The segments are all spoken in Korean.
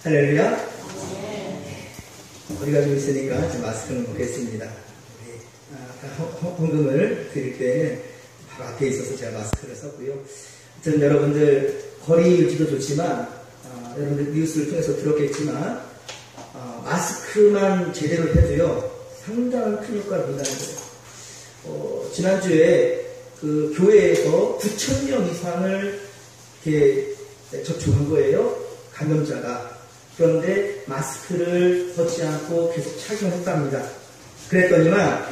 할렐루야. 우리가 좀 있으니까 좀 마스크는 벗겠습니다. 헌금을 드릴 때는 바로 앞에 있어서 제가 마스크를 썼고요. 저는 여러분들 거리 유지도 좋지만 여러분들 뉴스를 통해서 들었겠지만 마스크만 제대로 해도요 상당한 큰 효과를 본다는 거예요. 지난주에 그 교회에서 9,000명 이상을 이렇게 접촉한 거예요. 감염자가. 그런데 마스크를 벗지 않고 계속 착용했답니다. 그랬더니만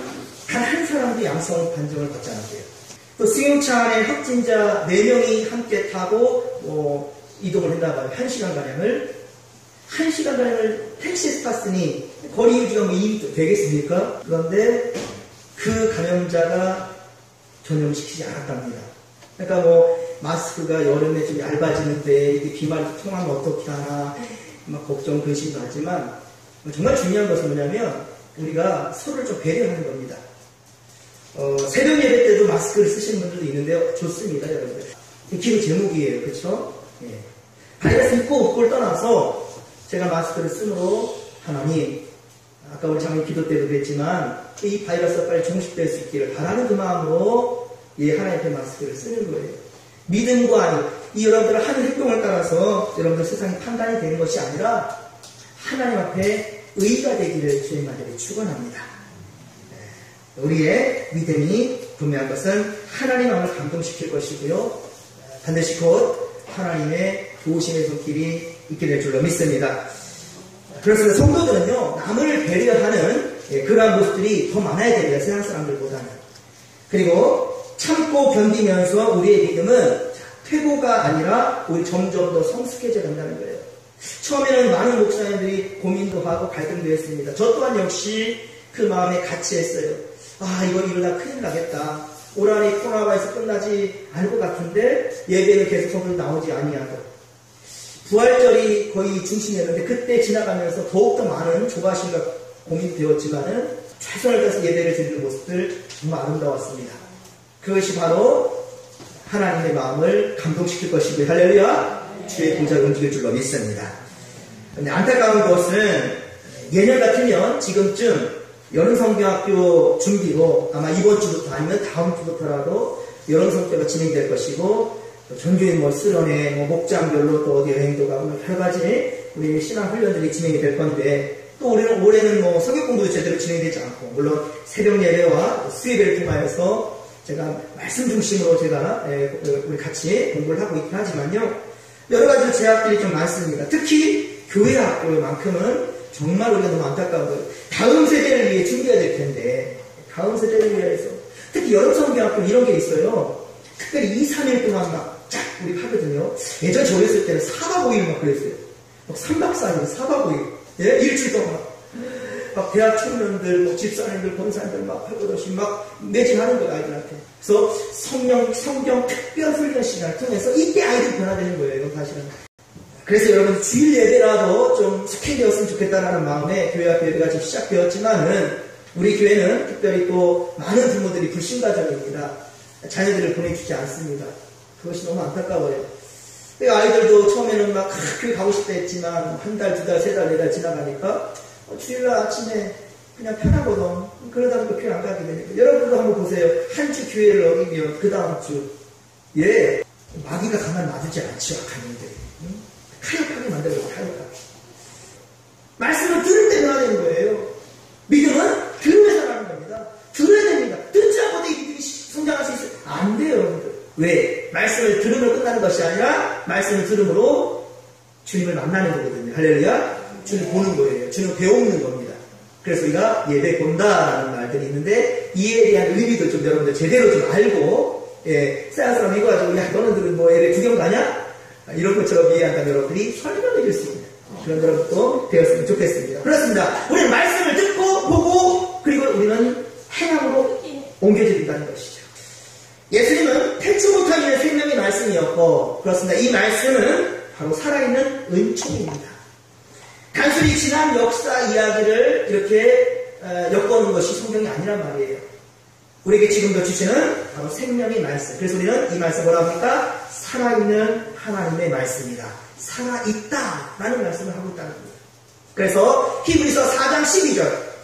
단 한 사람도 양성 판정을 받지 않았대요. 또 승용차 안에 확진자 4명이 함께 타고 이동을 했나봐요. 1시간가량을. 1시간가량을 택시에서 탔으니 거리 유지가 2m 되겠습니까? 그런데 그 감염자가 전염시키지 않았답니다. 그러니까 마스크가 여름에 좀 얇아지는데 이게 비말이 통하면 어떻게 하나 막 걱정 근심도 하지만 정말 중요한 것은 뭐냐면 우리가 서로를 좀 배려하는 겁니다. 새벽 예배 때도 마스크를 쓰시는 분들도 있는데요. 좋습니다, 여러분들. 기도 제목이에요. 그렇죠? 예. 바이러스 있고 없고를 떠나서 제가 마스크를 쓰므로 하나님, 아까 우리 장로 기도 때도 그랬지만 이 바이러스가 빨리 종식될 수 있기를 바라는 그 마음으로 하나님 앞에 마스크를 쓰는 거예요. 믿음과 이 여러분들 하는 행동을 따라서 여러분들 세상이 판단이 되는 것이 아니라 하나님 앞에 의가 되기를 주의 마음에 축원합니다. 우리의 믿음이 분명한 것은 하나님 마음을 감동시킬 것이고요. 반드시 곧 하나님의 도우심의 손길이 있게 될 줄로 믿습니다. 그래서 성도들은요, 남을 배려하는 그러한 모습들이 더 많아야 됩니다. 세상 사람들보다는. 그리고 참고 견디면서 우리의 믿음은 퇴보가 아니라 우리 점점 더 성숙해져 간다는 거예요. 처음에는 많은 목사님들이 고민도 하고 갈등도 했습니다. 저 또한 역시 그 마음에 같이 했어요. 이거 이러다 큰일 나겠다. 올 한해 코로나바이러스 끝나지 않을 것 같은데 예배는 계속 성도들 나오지 아니하고. 부활절이 거의 중심이었는데 그때 지나가면서 더욱더 많은 조바심과 고민이 되었지만은 최선을 다해서 예배를 드리는 모습들 정말 아름다웠습니다. 그것이 바로 하나님의 마음을 감동시킬 것이고요. 할렐루야. 주의 공작을 움직일 줄로 믿습니다. 근데 안타까운 것은 예년 같으면 지금쯤 여름성경학교 준비로 아마 이번 주부터 아니면 다음 주부터라도 여름성교가 진행될 것이고 전교인 수련회, 목장별로 또 어디 여행도 가고 여러 가지 우리 신앙 훈련들이 진행이 될 건데 또 우리는 올해는 성경 공부도 제대로 진행되지 않고 물론 새벽 예배와 수요일을 통하여서 제가 말씀 중심으로 제가 우리 같이 공부를 하고 있긴 하지만요. 여러 가지 제약들이 좀 많습니다. 특히 교회 학교만큼은 정말 우리가 너무 안타까운 거예요. 다음 세대를 위해 준비해야 될 텐데 다음 세대를 위해서 특히 여름성경학교 이런 게 있어요. 특별히 2, 3일 동안 막 쫙 우리 하거든요. 예전 저 어렸을 때는 4박 5일 막 그랬어요. 막 3박 4일, 4박 5일. 일주일 동안 막 대학 청년들, 집사님들, 권사님들 막 하고씩 막 매진하는 거예요, 아이들한테. 그래서 성경 특별 훈련 시간을 통해서 이때 아이들이 변화되는 거예요, 사실은. 그래서 여러분 주일 예배라도 좀 속행되었으면 좋겠다라는 마음에 교회 앞 예배가 지금 시작되었지만은 우리 교회는 특별히 또 많은 부모들이 불신가정입니다. 자녀들을 보내주지 않습니다. 그것이 너무 안타까워요. 아이들도 처음에는 막 교회 가고 싶다 했지만 한 달, 2달, 3달, 4달 지나가니까 주일날 아침에 그냥 편하거든. 그러다 보니까 교회 안 가게 되니까. 여러분도 한번 보세요. 한 주 교회를 어기면 그 다음 주 마귀가 가만 놔두지 않죠. 악한님들이. 타협하게 만들고 타협하게. 말씀을 들을 때 해야 되는 거예요. 믿음은 들으면서 하는 겁니다. 들어야 됩니다. 듣지 않고도 이 믿음이 성장할 수 있어요. 안 돼요, 여러분들. 왜? 말씀을 들으면 끝나는 것이 아니라 말씀을 들음으로 주님을 만나는 거거든요. 할렐루야. 주님 보는 거예요. 주님 배우는 겁니다. 그래서 우리가 예배 본다라는 말들이 있는데 이에 대한 의미도 좀 여러분들 제대로 좀 알고 세안 사람 이거 가지고 야 너네들은 예배 구경 가냐? 이런 것처럼 이해한다면 여러분들이 설명해 줄 수 있는 그런 여러분도 되었으면 좋겠습니다. 그렇습니다. 우리는 말씀을 듣고 보고 그리고 우리는 행함으로 옮겨진다는 것이죠. 예수님은 태초 못하기는 생명의 말씀이었고 그렇습니다. 이 말씀은 바로 살아있는 은총입니다. 단순히 지난 역사 이야기를 이렇게 엮어놓은 것이 성경이 아니란 말이에요. 우리에게 지금도 주시는 바로 생명의 말씀. 그래서 우리는 이 말씀 뭐라고 합니까? 살아있는 하나님의 말씀이다. 살아있다라는 말씀을 하고 있다는 겁니다. 그래서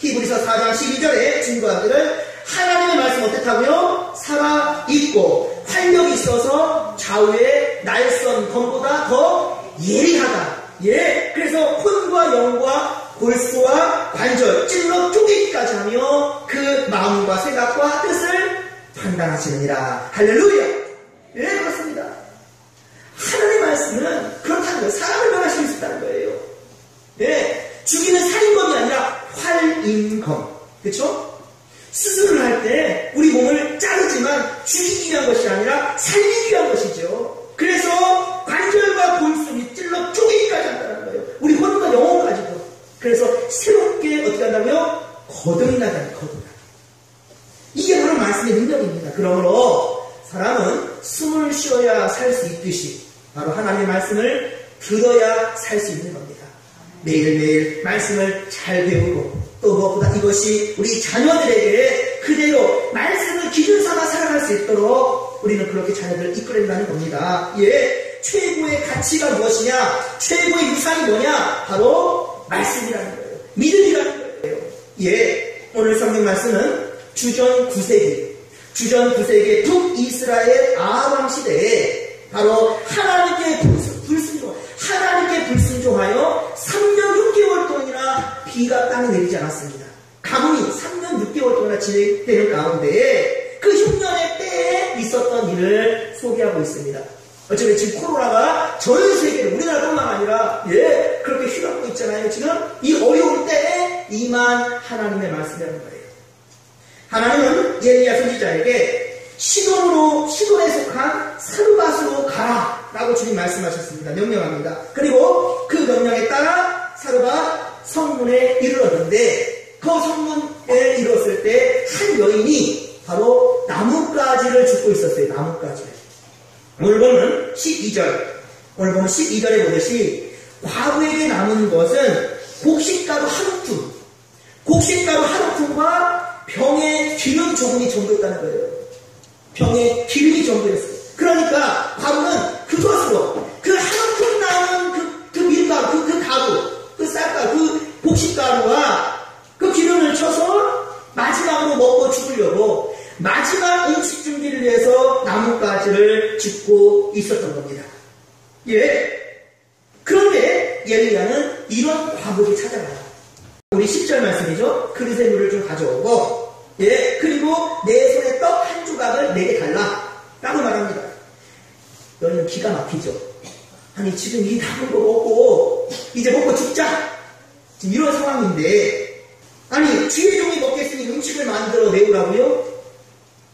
히브리서 4장 12절에 증거하기를 하나님의 말씀 어떻다고요? 살아있고 활력이 있어서 좌우의 날선 검보다 더 예리하다. 예, 그래서 혼과 영과 골수와 관절, 찔러 쪼개기까지 하며 그 마음과 생각과 뜻을 판단하시느니라. 할렐루야. 예, 그렇습니다. 하나님의 말씀은 그렇다는 거예요. 사람을 변화시킬 수 있다는 거예요. 예, 죽이는 살인범이 아니라 활인검. 그렇죠? 수술을 할 때 우리 몸을 자르지만 죽이기 위한 것이 아니라 살리기 위한 것이죠. 그래서 관절과 골수를 찔러 쪼개기까지 한다는 거예요. 우리 혼과 영혼까지도. 그래서 새롭게 어떻게 한다고요? 거듭이 나다니, 거듭. 이게 바로 말씀의 능력입니다. 그러므로 사람은 숨을 쉬어야 살 수 있듯이 바로 하나님의 말씀을 들어야 살 수 있는 겁니다. 매일매일 말씀을 잘 배우고 또 무엇보다 이것이 우리 자녀들에게 그대로 말씀을 기준 삼아 살아갈 수 있도록 우리는 그렇게 자녀들을 이끌어낸다는 겁니다. 예, 최고의 가치가 무엇이냐? 최고의 유산이 뭐냐? 바로 말씀이라는 거예요. 믿음이라는 거예요. 예, 오늘 성경 말씀은 주전 9세기의 북이스라엘 아합 시대에 바로 하나님께 불순종하여 3년 6개월 동안이나 비가 땅에 내리지 않았습니다. 가뭄이 3년 6개월 동안이나 진행되는 가운데 그 흉년의 때에 있었던 일을 소개하고 있습니다. 어차피 지금 코로나가 전 세계를 우리나라뿐만 아니라 예 그렇게 휘감고 있잖아요. 지금 이 어려울 때에 임한 하나님의 말씀이라는 거예요. 하나님은 예레미야 선지자에게 시돈에 속한 사르밧으로 가라 라고 주님 말씀하셨습니다. 명령합니다. 그리고 그 명령에 따라 사르밧 성문에 이르렀는데 그 성문에 이르렀을 때 한 여인이 바로 나뭇가지를 줍고 있었어요. 나뭇가지를. 오늘 보면 12절에 보듯이 과부에게 남은 것은 곡식가루 한 움큼과 병에 기름 조금이 전부였다는 거예요. 병에 기름이 전부였어요. 그러니까 과부는 그것으로 그 한 움큼 남은 그 밀가루, 그 가루, 그 쌀가루, 그 곡식가루와 그 기름을 쳐서 마지막으로 먹고 죽으려고 마지막 음식 준비를 위해서 나뭇가지를 줍고 있었던 겁니다. 예. 그런데 예레미야는 이런 과부를 찾아가요. 우리 10절 말씀이죠. 그릇에 물을 좀 가져오고, 예. 그리고 내 손에 떡 한 조각을 내게 달라. 라고 말합니다. 너희는 기가 막히죠. 아니, 지금 이 남은 거 먹고, 이제 먹고 죽자. 지금 이런 상황인데, 아니, 주의 종이 먹겠으니 음식을 만들어 내오라고요?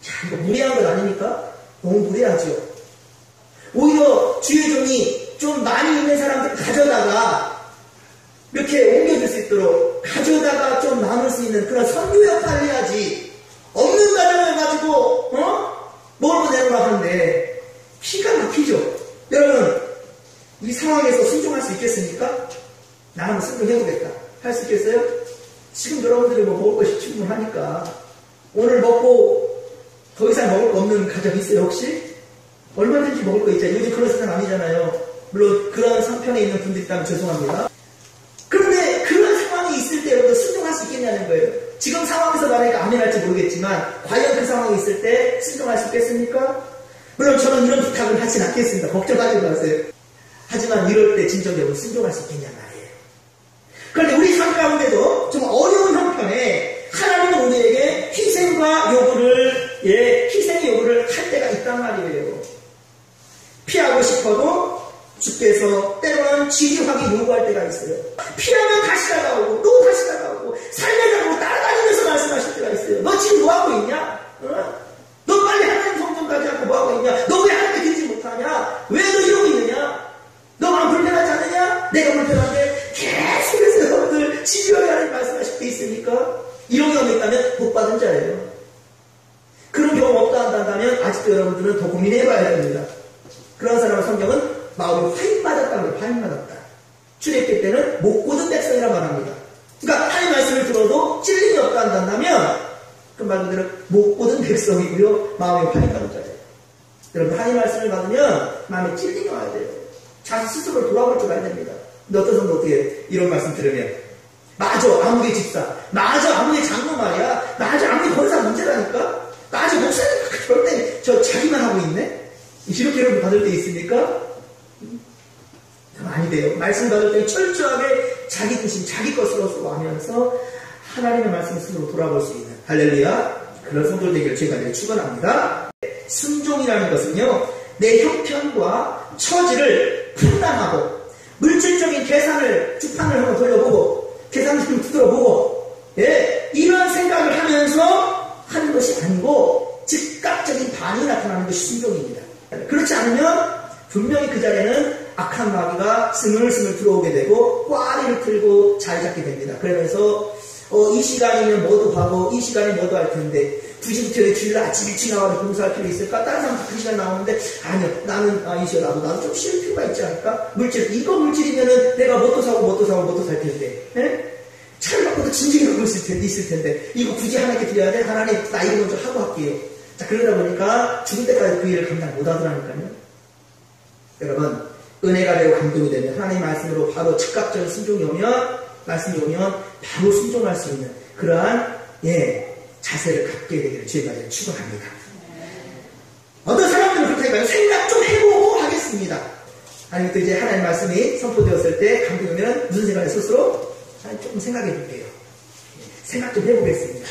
자, 이거 무례한 것 아닙니까? 너무 무례하죠. 오히려 주의 종이 좀 많이 있는 사람들 가져다가 이렇게 옮겨줄 수 있도록 가져다가 좀 나눌 수 있는 그런 선교 역할을 해야지. 없는 가정을 가지고 먹으러 내놓으라 하는데 기가 막히죠. 여러분, 이 상황에서 순종할 수 있겠습니까? 나 한번 순종해보겠다. 할 수 있겠어요? 지금 여러분들이 뭐 먹을 것이 충분하니까 오늘 먹고 더 이상 먹을 거 없는 가정 있어요 혹시? 얼마든지 먹을 거 있잖아요. 요즘 그런 세상 아니잖아요. 물론 그런 상편에 있는 분들 있다면 죄송합니다. 그런데 그런 상황이 있을 때 여러분들 순종할 수 있겠냐는 거예요. 지금 상황에서 만약에 아멘 할지 모르겠지만 과연 그 상황이 있을 때 순종할 수 있겠습니까? 물론 저는 이런 부탁을 하진 않겠습니다. 걱정하지 마세요. 하지만 이럴 때 진정적으로 순종할 수 있겠냐 말이에요. 그런데 우리 삶 가운데도 좀 어려운 형편에 하나님은 우리에게 희생의 요구를 할 때가 있단 말이에요. 피하고 싶어도 주께서 때로는 지휘하게 요구할 때가 있어요. 피하면 다시 다가오고 또 다시 다가오고 살려달라고 따라다니면서 말씀하실 때가 있어요. 너 지금 뭐하고 있냐? 너 빨리 하나님 성전까지 하고 뭐하고 있냐? 너 왜 하나님께 드리지 못하냐? 왜 너 이러고 있느냐? 너 마음 불편하지 않느냐? 내가 불편한데 계속해서 여러분들 지휘하게 하나님 말씀하실 때 있습니까? 이런 경험이 있다면 복 받은 자예요. 그런 경험 없다 한다면 아직도 여러분들은 더 고민해봐야 됩니다. 그런 사람의 성경은 마음이 화인맞았다는 거예요. 화인맞았다. 출애굽기 때는 못 고든 백성이라고 말합니다. 그러니까 하나님 말씀을 들어도 찔림이 없다 한다면 그 말 그대로 못 보던 백성이고요. 마음이 파닉하는 자예요. 여러분, 하나님 말씀을 받으면 마음에 찔림이 와야 돼요. 자기 스스로를 돌아볼 줄 알아야 됩니다. 근데 어떤 사람도 어떻게 이런 말씀 들으면 맞아, 아무개 집사. 맞아, 아무개 장로 말이야. 맞아, 아무개 권사 문제라니까. 맞아, 목사님 그럴 때 저 자기만 하고 있네? 이렇게 여러분 받을 때 있습니까? 많이 돼요. 말씀 받을 때 철저하게 자기 뜻인 자기 것으로 하면서 하나님의 말씀 스스로 돌아볼 수 있는 할렐루야. 그런 성도들 되기를 제가 축원합니다. 순종이라는 것은요, 내 형편과 처지를 판단하고 물질적인 계산을 주판을 한번 돌려보고 계산을 좀 두드려보고 이러한 생각을 하면서 하는 것이 아니고 즉각적인 반응이 나타나는 것이 순종입니다. 그렇지 않으면 분명히 그 자리에는 악한 마귀가 스물스물 들어오게 되고 꽈리를 틀고 자리 잡게 됩니다. 그러면서 이 시간이면 뭐도 하고 이 시간에 뭐도 할 텐데 굳이부터 주일 아침 일찍 나와서 봉사할 필요 있을까? 다른 사람 그 시간 나오는데 아니요, 나는 이 시간 나도 좀 쉴 필요가 있지 않을까? 이거 물질이면은 내가 뭣도 사고 살 텐데 차를 바꿔도 진지하게 먹을 수 있을 텐데 이거 굳이 하나님께 드려야 돼? 하나님 나 이거 먼저 하고 할게요. 자, 그러다 보니까 죽을 때까지 그 일을 감당 못 하더라니까요. 여러분, 은혜가 되고 감동이 되면 하나님 말씀으로 바로 즉각적인 순종이 오면 말씀이 오면 바로 순종할 수 있는 그러한 자세를 갖게 되기를 주의가 축원합니다. 어떤 사람들은 그렇게 하니까요. 생각 좀 해보고 하겠습니다. 아니면 또 이제 하나님 말씀이 선포되었을 때 감동이 오면 무슨 생각을 스스로 조금 생각해 볼게요. 생각 좀 해보겠습니다.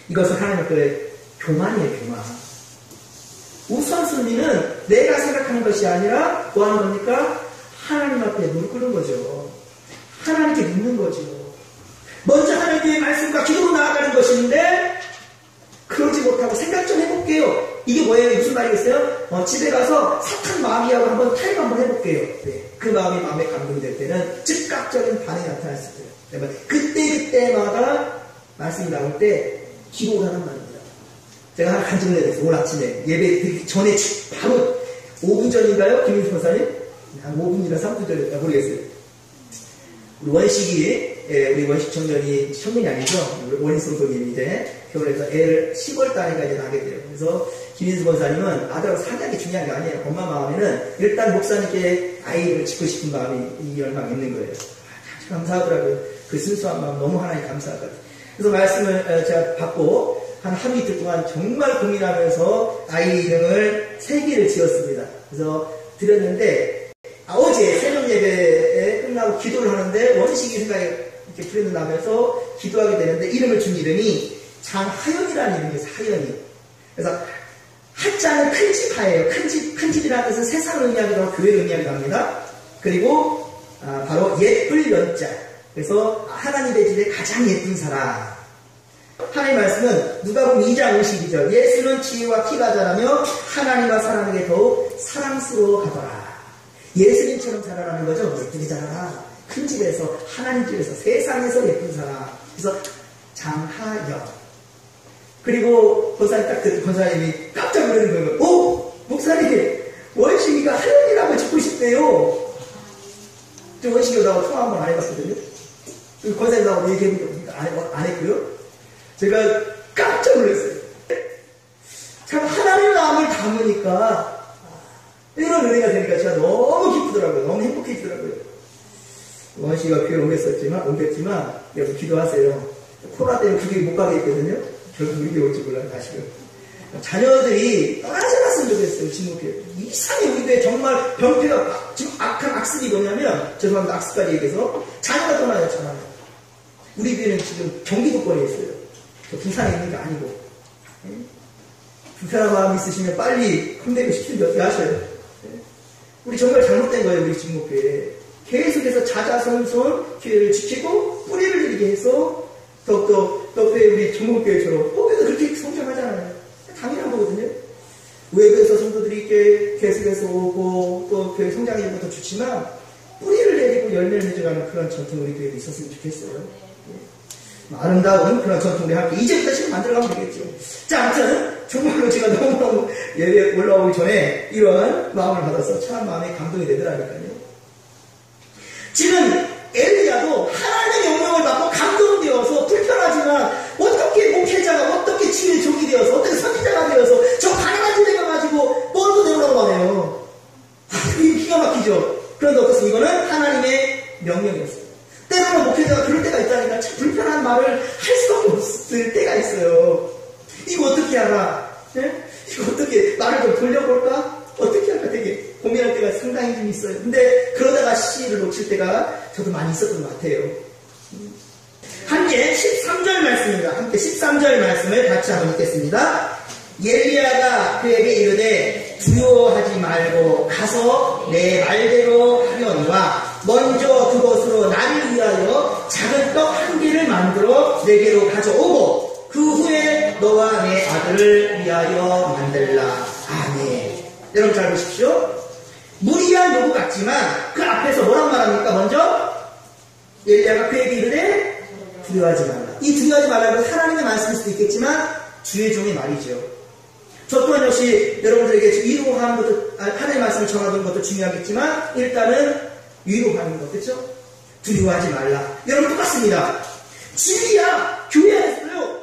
이것은 하나님의 교만이에요, 교만. 우선순위는 내가 생각하는 것이 아니라 뭐 하는 겁니까? 하나님 앞에 무릎 꿇는 거죠. 하나님께 묻는 거죠. 먼저 하나님의 말씀과 기도로 나아가는 것인데 그러지 못하고 생각 좀 해볼게요. 이게 뭐예요? 무슨 말이겠어요? 집에 가서 사탄 마귀하고 한번 타협 한번 해볼게요. 그 마음이 마음에 감동이 될 때는 즉각적인 반응이 나타날 수 있어요. 그때마다 말씀이 나올 때 기도를 하는 말입니다. 제가 하나 간증을 해드렸어요. 오늘 아침에 예배 드리기 전에 바로 5분 전인가요? 김민수 목사님? 한 5분이나 3분 전인가 모르겠어요. 우리 원식이, 우리 원식 청년이 아니죠. 원희 성도님이 이제 결혼해서 애를 10월 달에가 이제 낳게 돼요. 그래서 김인수 권사님은 아들하고 사는 게 중요한 게 아니에요. 엄마 마음에는 일단 목사님께 아이를 짓고 싶은 마음이 이 열망이 있는 거예요. 참 감사하더라고요. 그 순수한 마음 너무 하나님 감사하거든요. 그래서 말씀을 제가 받고 하루 이틀 동안 정말 고민하면서 아이 이름을 3개를 지었습니다. 그래서 드렸는데 어제 새벽 예배에 끝나고 기도를 하는데 원식이 생각이 이렇게 불현듯 나면서 기도하게 되는데 이름을 준 이름이 장하연이라는 이름이에요. 하연이. 그래서 하자는 큰 집 하예요. 큰 집이라는 뜻은 세상을 의미하기도 하고 교회를 의미하기도 합니다. 그리고 바로 예쁠 연자. 그래서 하나님의 집에 가장 예쁜 사람. 하나님의 말씀은 누가복음 2장 52절 예수는 지혜와 키가 자라며 하나님과 사람에게 더욱 사랑스러워 가더라. 예수님처럼 자라라는 거죠. 예쁘게 자라라. 큰 집에서 하나님 집에서 세상에서 예쁜 사람. 그래서 장하연. 그리고 권사님이 깜짝 놀라는 거예요. 오! 목사님! 원식이가 하연이라고 짓고 싶대요. 저 원식이하고 통화 한번 안 해봤거든요. 권사님하고 얘기해본 적 안 했고요. 제가 깜짝 놀랐어요. 참 하나님의 마음을 담으니까 이런 은혜가 되니까 제가 너무 기쁘더라고요. 너무 행복해지더라고요. 원씨가 교회를 옮겼지만 여러분 기도하세요. 코로나 때문에 그게 못 가게 했거든요. 결국 우리 교회 올지 몰라요. 다시금. 자녀들이 떠나지 않았으면 좋겠어요. 지목해. 이상해. 우리 교회 정말 병폐가 지금 악한 악습이 뭐냐면 죄송합니다. 악습까지 얘기해서 자녀가 떠나요. 우리 교회는 지금 경기도권에 있어요. 부산에 있는 게 아니고. 불편한 마음 있으시면 빨리 컴대고 싶은데 어떻게 하셔요? 우리 정말 잘못된 거예요. 우리 진목교회. 계속해서 자자손손 교회를 지키고 뿌리를 들이게 해서 더욱더 우리 진목교회처럼 거기도 그렇게 성장하잖아요. 당연한 거거든요. 외부에서 성도들이 이렇게 계속해서 오고 또 교회 성장이 더 좋지만 뿌리를 내리고 열매를 맺어가는 그런 전통 우리 교회도 있었으면 좋겠어요. 아름다운 그런 전통을 함께 이제부터 지금 만들어가면 되겠죠. 자, 아무튼 정말로 제가 너무너무 예배 올라오기 전에 이런 마음을 받아서 참 마음에 감동이 되더라니까요. 지금 엘리야도 하나님의 영향을 받고 감동되어서 불편하지만 어떻게 어떻게 목회자가 어떻게 치유의 종이 되어서 어떻게 선지자가 되어서 저 가난한 집에 가가지고 뭘도 내오라고 하네요. 이게 기가 막히죠. 그런데 어떻습니까? 이거는 하나님의 명령이었어요. 때로는 목회자가 그럴 때가 있다니까 참 불편한 말을 할 수밖에 없을 때가 있어요. 이거 어떻게 하라? 네? 이거 어떻게 말을 좀 돌려볼까? 어떻게 할까 되게 고민할 때가 상당히 좀 있어요. 근데 그러다가 시를 놓칠 때가 저도 많이 있었던 것 같아요. 함께 13절 말씀입니다. 함께 13절 말씀을 같이 한번 읽겠습니다. 엘리야가 그에게 이르되 두려워하지 말고 가서 내 말대로 하려니와 먼저 그것으로 나를 위하여 작은 떡 한 개를 만들어 내게로 가져오고 그 후에 너와 내 아들을 위하여 만들라. 아멘. 여러분 잘 보십시오. 무리한 요구 같지만 그 앞에서 뭐란 말합니까? 먼저 엘리야가 그에게 이르되 두려워하지 말라. 이 두려워하지 말라는 건 하나님의 말씀일 수도 있겠지만 주의 종의 말이죠. 저 또한 역시 여러분들에게 위로하는 것도, 하나님의 말씀을 전하는 것도 중요하겠지만 일단은 위로하는 것, 그렇죠? 두려워하지 말라. 여러분 똑같습니다. 진리야 교회 안에서요.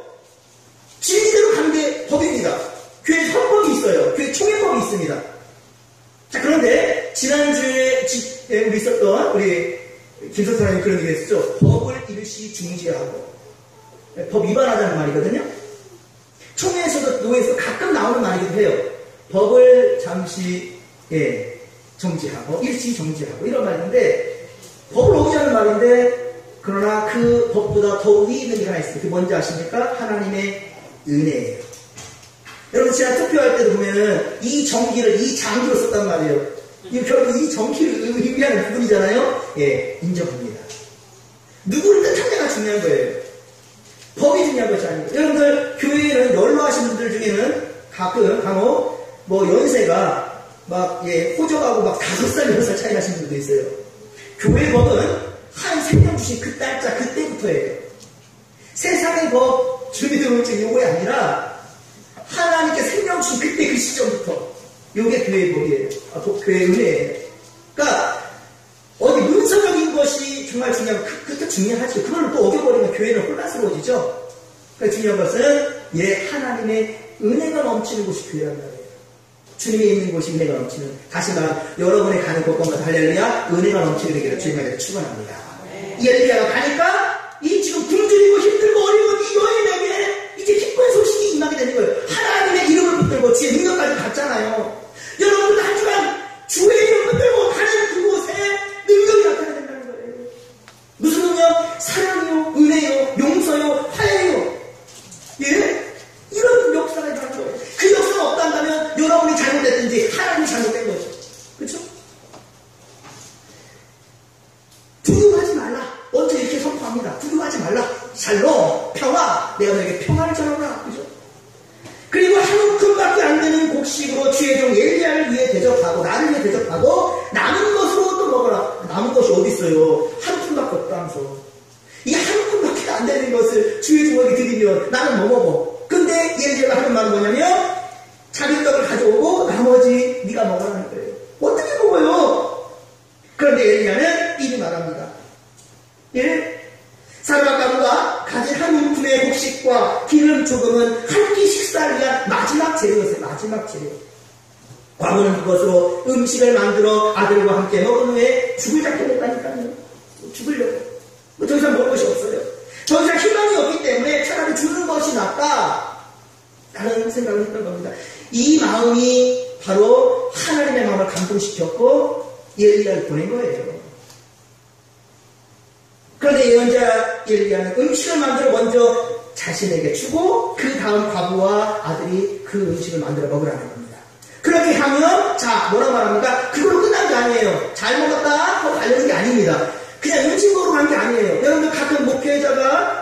진리대로 가는 게 법입니다. 교회 헌법이 있어요. 교회 총회법이 있습니다. 자, 그런데 지난주에 우리 있었던 우리 김석사님 그런 얘기 했었죠. 법을 일시 중지하고 법 위반하자는 말이거든요. 총회에서도 노회에서 가끔 나오는 말이기도 해요. 법을 잠시 정지하고 일시 정지하고 이런 말인데 법을 어기자는 말인데 그러나 그 법보다 더 위에 있는 게 하나 있어요. 그게 뭔지 아십니까? 하나님의 은혜예요. 여러분 지난 투표할 때도 보면은 이 정기를 이 장기로 썼단 말이에요. 이거 결국 이 정기를 의미하는 부분이잖아요. 예, 인정합니다. 누구를 뜻하냐가 중요한 거예요. 법이 중요한 것이 아니고. 여러분들 교회에는 연로하신 분들 중에는 가끔 간혹 뭐 연세가 막 호적하고 막 5살 6살 차이 나신 분들도 있어요. 교회 법은 한 생명 주신 그 날짜 그때부터예요. 세상의 법 주민등록증 요거이 아니라 하나님께 생명 주신 그때 그 시점부터 요게 교회의 법이에요. 교회의 은혜예요. 그러니까 어디 문서적인 것이 정말 중요하고 그것도 중요하죠. 그걸 또 어겨버리면 교회는 혼란스러워지죠. 그러니까 중요한 것은 하나님의 은혜가 넘치는 곳이 교회란 말이에요. 주님이 있는 곳이 은혜가 넘치는, 다시 말하면 여러분의 가는 곳마다 할렐루야 은혜가 넘치게 되기를 주님에게 축원합니다. 이 엘리야가 가니까 이 지금 굶주리고 힘들고 어려운 이 여인에게 이제 기쁜 소식이 임하게 되는 거예요. 하나님의 이름을 붙들고 지의 능력까지 갔잖아요. 여러분들 한 주간 주의 이름을 붙들고 가는 그곳에 능력이 나타나야 된다는 거예요. 무슨 능력? 사랑이요, 은혜요, 용서요, 화해요. 이런 역사가 일어난 거예요. 그 역사가 없다면 여러분이 잘못됐든지 하나님이 잘못된 거죠. 그렇죠? 두려워하지 말라. 먼저 이렇게 선포합니다. 두려워하지 말라. 샬롬, 평화. 내가 너에게 평화를 전하노라. 그죠? 그리고 한 움큼밖에 안 되는 곡식으로 주의 종 엘리야를 위해 대접하고 나를 위해 대접하고 남은 것으로 또 먹어라. 남은 것이 어디 있어요? 한 푼밖에 없다면서. 이 한 푼밖에 안 되는 것을 주의 종에게 드리면 나는 뭐 먹어? 근데 엘리야가 하는 말은 뭐냐면 자기 떡을 가져오고 나머지 네가 먹으라는 거예요. 어떻게 먹어요? 그런데 엘리야는 이리 말합니다. 사르밧 가루가 가진 한 움큼의 곡식과 기름 조금은 한 끼 식사를 위한 마지막 재료였어요. 마지막 재료. 과부는 그것으로 음식을 만들어 아들과 함께 먹은 후에 죽을 작정했다니까요. 죽으려고. 더 이상 먹을 것이 없어요. 더 이상 희망이 없기 때문에 차라리 죽는 것이 낫다. 라는 생각을 했던 겁니다. 이 마음이 바로 하나님의 마음을 감동시켰고 엘리야를 보낸 거예요. 그런데 예언자 엘리야는 음식을 만들어 먼저 자신에게 주고 그 다음 과부와 아들이 그 음식을 만들어 먹으라는 겁니다. 그렇게 하면 자 뭐라고 말합니까? 그걸로 끝난 게 아니에요. 잘 먹었다 하고 가려는 게 아닙니다. 그냥 음식 먹으러 간 게 아니에요. 여러분들 가끔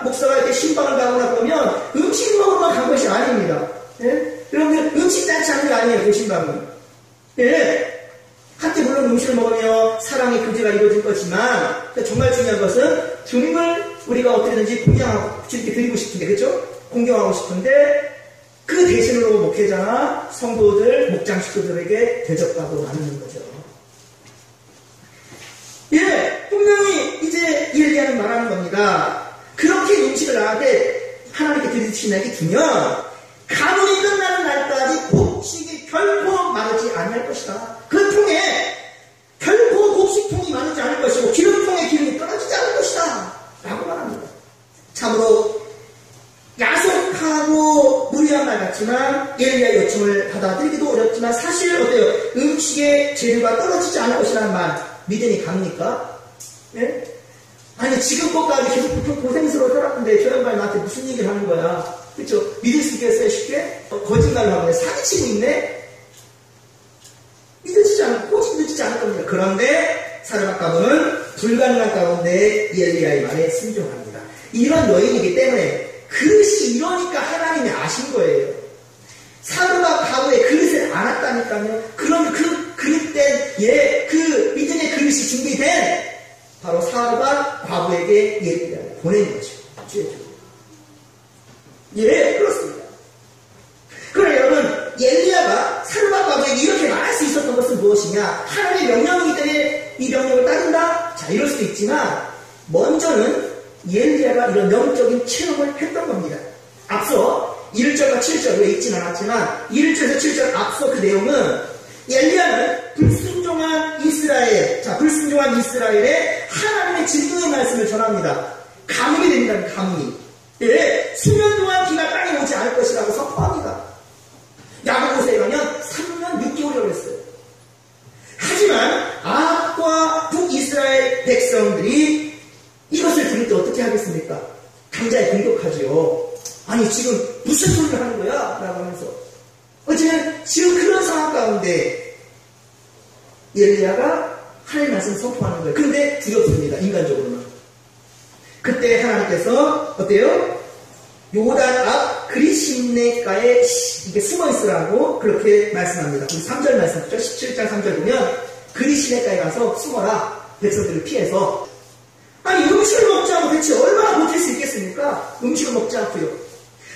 목사가 이렇게 신방을 가거나 그러면 음식 먹으러 간 것이 아닙니다. 여러분들 음식 짠치 하는 게 아니에요. 그 신방은. 함께 물론 음식을 먹으며 사랑의 교제가 이루어질 거지만 정말 중요한 것은 주님을 우리가 어떻게든지 공경하고 주님께 드리고 싶은데 그렇죠? 공경하고 싶은데 그 대신으로 목회자나 성도들, 목장 식구들에게 대접하고 나누는 거죠. 분명히 이제 엘리야는 말하는 겁니다. 그렇게 음식을 나한테 하나님께 드리신 날이 두면 가문이 끝나는 날까지 곡식이 결코 마르지 않을 것이다. 그 통에 결코 곡식통이 마르지 않을 것이고 기름통에 기름이 떨어지지 않을 것이다 라고 말합니다. 참으로 야속하고 무리한 말 같지만 엘리야의 요청을 받아들이기도 어렵지만 사실 어때요? 음식의 재료가 떨어지지 않을 것이라는 말 믿음이 갑니까? 네? 아니 지금껏까지 계속 고생스러워 살았는데 저 양반이 나한테 무슨 얘기를 하는 거야? 그렇죠? 믿을 수 있겠어요? 쉽게? 거짓말을 하고 사기치고 있네? 믿어지지 않을 겁니다. 그런데 사르밧 가문은 불가능한 가운데 엘리야의 말에 순종합니다. 이런 여인이기 때문에 그릇이 이러니까 하나님이 아신 거예요. 사르밧 가문의 그릇을 알았다니까요. 그런 그 그릇된 그 믿음의 그릇이 준비된 바로 사르밧 과부에게 엘리야를 보낸 거죠. 주의 종. 예, 그렇습니다. 그러나 여러분, 엘리야가 사르밧 과부에게 이렇게 말할 수 있었던 것은 무엇이냐? 하나님의 명령이기 때문에 이 명령을 따른다? 자, 이럴 수도 있지만 먼저는 엘리야가 이런 영적인 체험을 했던 겁니다. 앞서 1절과 7절 왜 읽진 않았지만 1절에서 7절 앞서 그 내용은 엘리야는 불순종한 이스라엘에 하나님의 진노의 말씀을 전합니다. 가뭄이 됩니다. 가뭄이. 예, 수년 동안 비가 땅에 오지 않을 것이라고 선포합니다. 야고보서에 가면 3년 6개월이라고 했어요. 하지만 아합과 북이스라엘 백성들이 이것을 들을 때 어떻게 하겠습니까? 강자에 공격하지요. 아니 지금 무슨 소리를 하는 거야? 라고 하면서 어쨌든 지금 그런 상황 가운데 엘리야가 하나님의 말씀을 선포하는 거예요. 그런데 두렵습니다. 인간적으로는. 그때 하나님께서 어때요? 요단 앞 그리심네가에 이게 숨어 있으라고 그렇게 말씀합니다. 우리 3절 말씀이죠. 17장 3절 보면 그리심네가에 가서 숨어라. 백성들을 피해서. 아니 음식을 먹지 않고 대체 얼마나 버틸 수 있겠습니까? 음식을 먹지 않고요.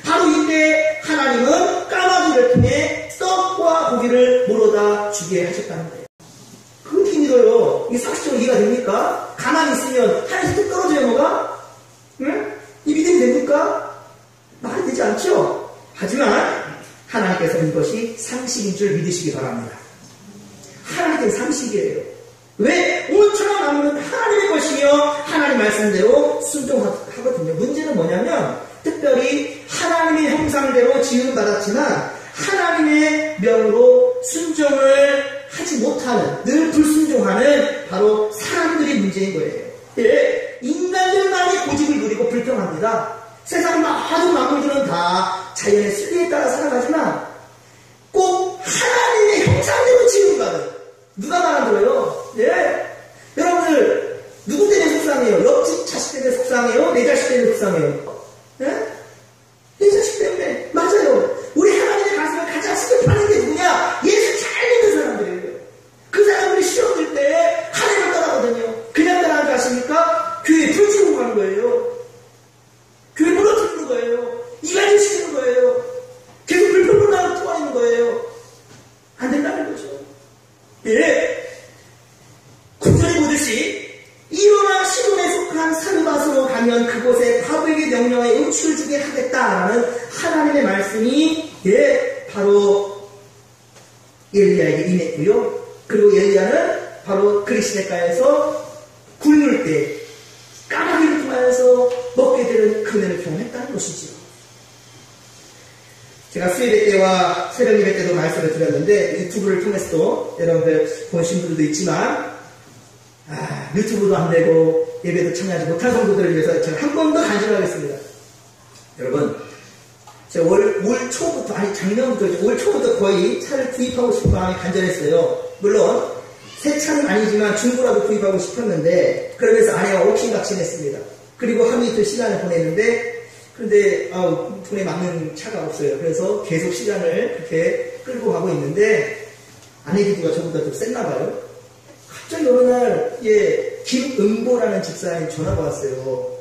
바로 이때 하나님은 까마귀를 통해 떡과 고기를 물어다 주게 하셨다는 거예요. 그거 어떻게 믿어요? 이게 상식적으로 이해가 됩니까? 가만히 있으면 하늘에서 뚝 떨어져요 뭐가? 응? 이 믿음이 됩니까? 말이 되지 않죠? 하지만 하나님께서는 이것이 상식인 줄 믿으시기 바랍니다. 하나님께서 상식이에요. 왜? 온천한 나무는 하나님의 것이며 하나님 말씀대로 순종하거든요. 문제는 뭐냐면 특별히 하나님의 형상대로 지음받았지만 하나님의 명으로 순종을 하지 못하는 늘 불순종하는 바로 사람들이 문제인 거예요. 예, 인간들만이 고집을 부리고 불평합니다. 세상 모든 만물들은 다 자연의 순리에 따라 살아가지만 꼭 하나님의 형상대로 지음받은 누가 말 안 들어요? 예? 여러분들 누구 때문에 속상해요? 옆집 자식 때문에 속상해요? 내 자식 때문에 속상해요? 예? 내 자식 때문에 맞아요. 우리 하나님의 가슴을 가장 시급하는 게 누구냐? 예수 잘 믿는 사람들이에요. 그 사람들이 시험 들 때 하나님을 떠나거든요. 그냥 떠나는 거 아십니까? 교회에 불 지르고 가는 거예요. 교회 무너뜨리는 거예요. 이간질 시키는 거예요. 계속 불평을 나고 토하는 거예요. 안 된다는 거죠. 예. 구절에 보듯이 이로나 시돈에 속한 사르밧으로 가면 그곳에 과부에게 명령하여 음식을 주게 하겠다라는 하나님의 말씀이 바로 엘리야에게 임했고요. 그리고 엘리야는 바로 그리시네가에서 굶을 때 까마귀를 통하여서 먹게 되는 그늘을 경험했다는 것이지요. 제가 수요일 때와 새벽 예배 때도 말씀을 드렸는데 유튜브를 통해서도 여러분들 보신 분들도 있지만 유튜브도 안 되고 예배도 참여하지 못한 성도들을 위해서 제가 한 번 더 간증하겠습니다. 여러분 제가 올 초부터 작년부터 올 초부터 거의 차를 구입하고 싶은 마음이 간절했어요. 물론 새 차는 아니지만 중고라도 구입하고 싶었는데 그러면서 아내와 옥신각신했습니다. 하루 이틀 시간을 보냈는데 그런데 돈에 맞는 차가 없어요. 그래서 계속 시간을 그렇게 끌고 가고 있는데 아내 기도가 저보다 좀 셌나 봐요. 갑자기 어느 날 김은보라는 집사님 전화가 왔어요.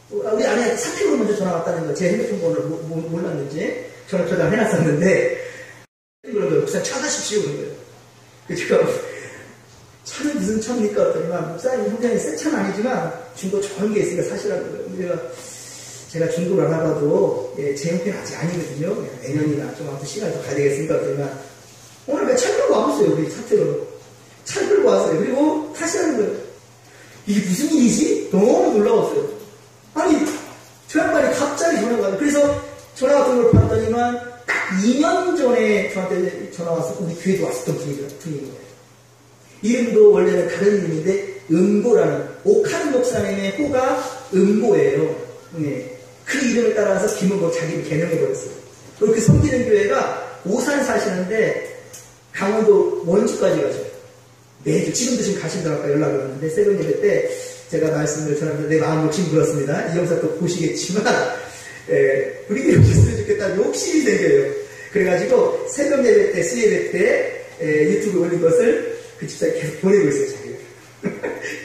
우리 아내한테 사택으로 먼저 전화가 왔다는 거. 제 핸드폰 번호를 몰랐는지 전화 해놨었는데 그런 거예요. 목사님 차 사십시오 그런 거예요. 그래서 차는 무슨 차입니까? 그랬더니 목사님 형장이 새 차는 아니지만 중고 좋은 게 있으니까 사시라고 그래요. 내가 제가 중국을 알아봐도 제 형편은 아직 아니거든요. 내년이나 좀 아무튼 시간이 더 가야 되겠습니다. 그러면 오늘 그냥 차 끌고 와봤어요. 우리 사태로. 차 끌고 왔어요. 그리고 타시라는 거예요. 이게 무슨 일이지? 너무 놀라웠어요. 아니, 저 양반이 갑자기 전화가 와요. 그래서 전화 같은 걸 받더니만 딱 2년 전에 저한테 전화 와서 우리 교회도 왔었던 분인 거예요. 이름도 원래는 다른 이름인데 음보라는 오칸 목사님의 호가 음보예요. 네. 그 이름을 따라서 김은보 자기를 개명해버렸어요. 그리고 그 섬기는 교회가 오산 사시는데 강원도 원주까지 가셔요. 매주 지금도 지금 가신다고 연락을 왔는데 새벽 예배 때 제가 말씀을 전하면서 내 마음 욕심 불었습니다. 이 영상 또 보시겠지만 우리 교회 오셨으면 좋겠다 욕심이 생겨요. 그래가지고 새벽 예배 때 수예배 때 유튜브에 올린 것을 그 집사에 계속 보내고 있어요.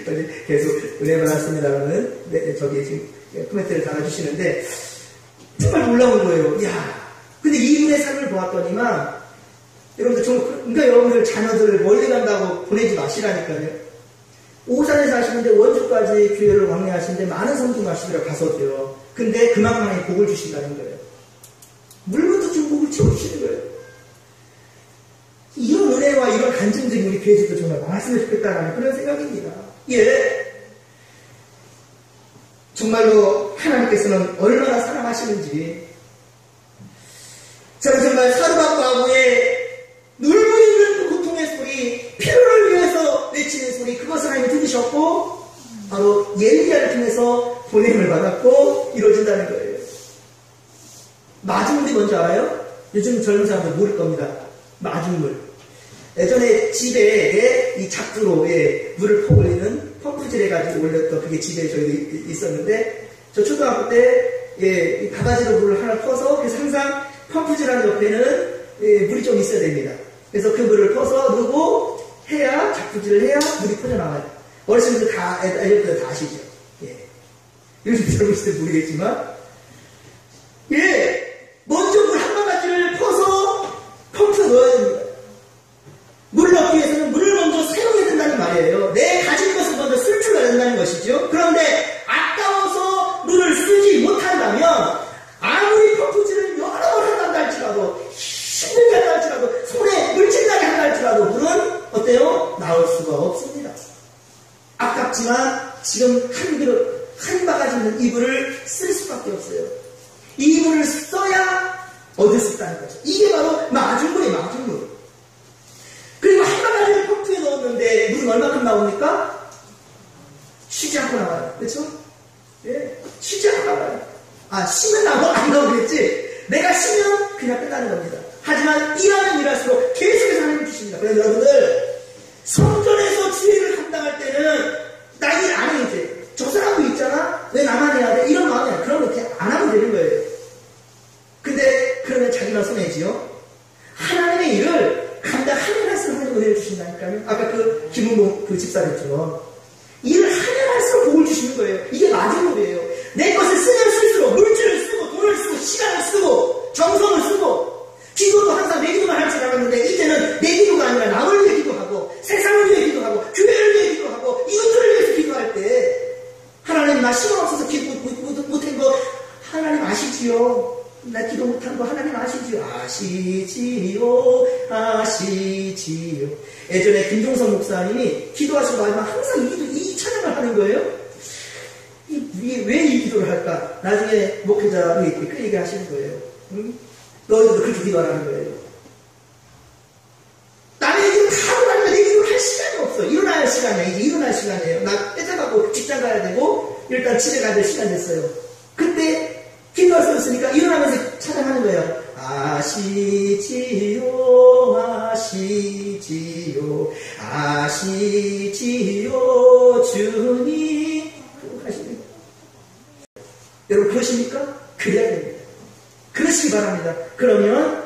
자기가 계속 은혜 받았습니다라는 저기 지금 코멘트를 달아주시는데 정말 놀라운 거예요. 야, 근데 이분의 삶을 보았더니만 여러분들 그러니까 여러분들 자녀들을 멀리 간다고 보내지 마시라니까요. 오산에 사시는데 원주까지 교회를 왕래하시는데 많은 성도 마시더라 가서도요. 근데 그만큼의 복을 주신다는 거예요. 물부터 좀 복을 채워주시는 거예요. 이런 은혜와 이런 간증들이 우리 교회에서도 정말 많았으면 좋겠다라는 그런 생각입니다. 예. 정말로 하나님께서는 얼마나 사랑하시는지. 저는 정말 사르밧 과부의 눌고 있는 그 고통의 소리, 필요를 위해서 외치는 소리, 그것을 하나님이 들으셨고 바로 예리야를 통해서 보냄을 받았고 이루어진다는 거예요. 마중물이 뭔지 알아요? 요즘 젊은 사람들 모를 겁니다. 마중물. 예전에 집에 이 작두로 물을 퍼올리는 펌프질해 가지고 올렸던 그게 집에 저희도 있었는데 저 초등학교 때 이 바가지로 물을 하나 퍼서 그래서 항상 펌프질하는 옆에는 물이 좀 있어야 됩니다. 그래서 그 물을 퍼서 넣고 해야 작두질을 해야 물이 퍼져나가요. 어르신들 다 애들들 다 아시죠? 예. 요즘 젊으시들 모르겠지만 먼저 물 한 바가지를 퍼서 펌프에 넣어야 됩니다. 물을 넣기 위해서는 물을 먼저 사용해야 된다는 말이에요. 내 가진 것을 먼저 쓸 줄 알아야 된다는 것이죠. 그런데 아까워서 물을 쓰지 못한다면 아무리 펌프질을 여러 번 한다 할지라도 힘들게 한다 할지라도 손에 물질나게 한다 할지라도 물은 어때요? 나올 수가 없습니다. 아깝지만 지금 한 바가지 있는 이 물을 쓸 수밖에 없어요. 이 물을 써야 얻을 수 있다는 거죠. 이게 바로 마중물이에요. 마중물. 그리고 한 바가지를 펌프에 넣었는데 물은 얼마큼 나옵니까? 쉬지 않고 나와요. 그렇죠? 예, 쉬지 않고 나와요. 쉬면 안 나오겠지. 내가 쉬면 그냥 끝나는 겁니다. 하지만 일하면 일할수록 계속해서 하나님 주십니다. 그래서 여러분들 성전에서 주일을 감당할 때는 나 일 안 해 이제. 저 사람도 있잖아. 왜 나만 해야 돼? 이런 마음이야. 그러면 그냥 안 하면 되는 거예요. 근데 그러면 자기만 손해지요. 하나님의 일을 감당하면 할수록 하나님 은혜를 주신다니까요. 아까 그 김은봉 그 집사님처럼 일을 하면 할수록 복을 주시는 거예요. 이게 마지막이에요. 내 것을 쓰면 쓸수록 물질을 쓰고 돈을 쓰고 시간을 쓰고 정성을 쓰고 기도도 항상 내 기도만 할 줄 알았는데 이제는 내 기도가 아니라 남을 위해 기도하고 세상을 위해 기도하고 교회를 위해 기도하고 이웃들을 위해서 기도할 때 하나님 나 시간 없어서 기도 못한 거 하나님 아시지요. 나 기도 못한 거 하나님 아시지요. 아시지요. 예전에 김종선 목사님이 기도하시고 나면 항상 이 찬양을 하는 거예요. 왜 이 기도를 할까? 나중에 목회자들이 그 얘기 하시는 거예요. 응? 너희들도 그렇게 기도하라는 거예요. 남의 기도 다 하고 나면 내 기도를 할 시간이 없어. 일어나야 할 시간이야. 이제 일어날 시간이에요. 나 뺏어가고 직장 가야 되고 일단 집에 가야 될 시간 됐어요. 그때 기도할 수 있으니까 일어나면서 찬양하는 거예요. 아시지요 주님 하십니다. 여러분 그러십니까? 그래야 됩니다. 그러시기 바랍니다. 그러면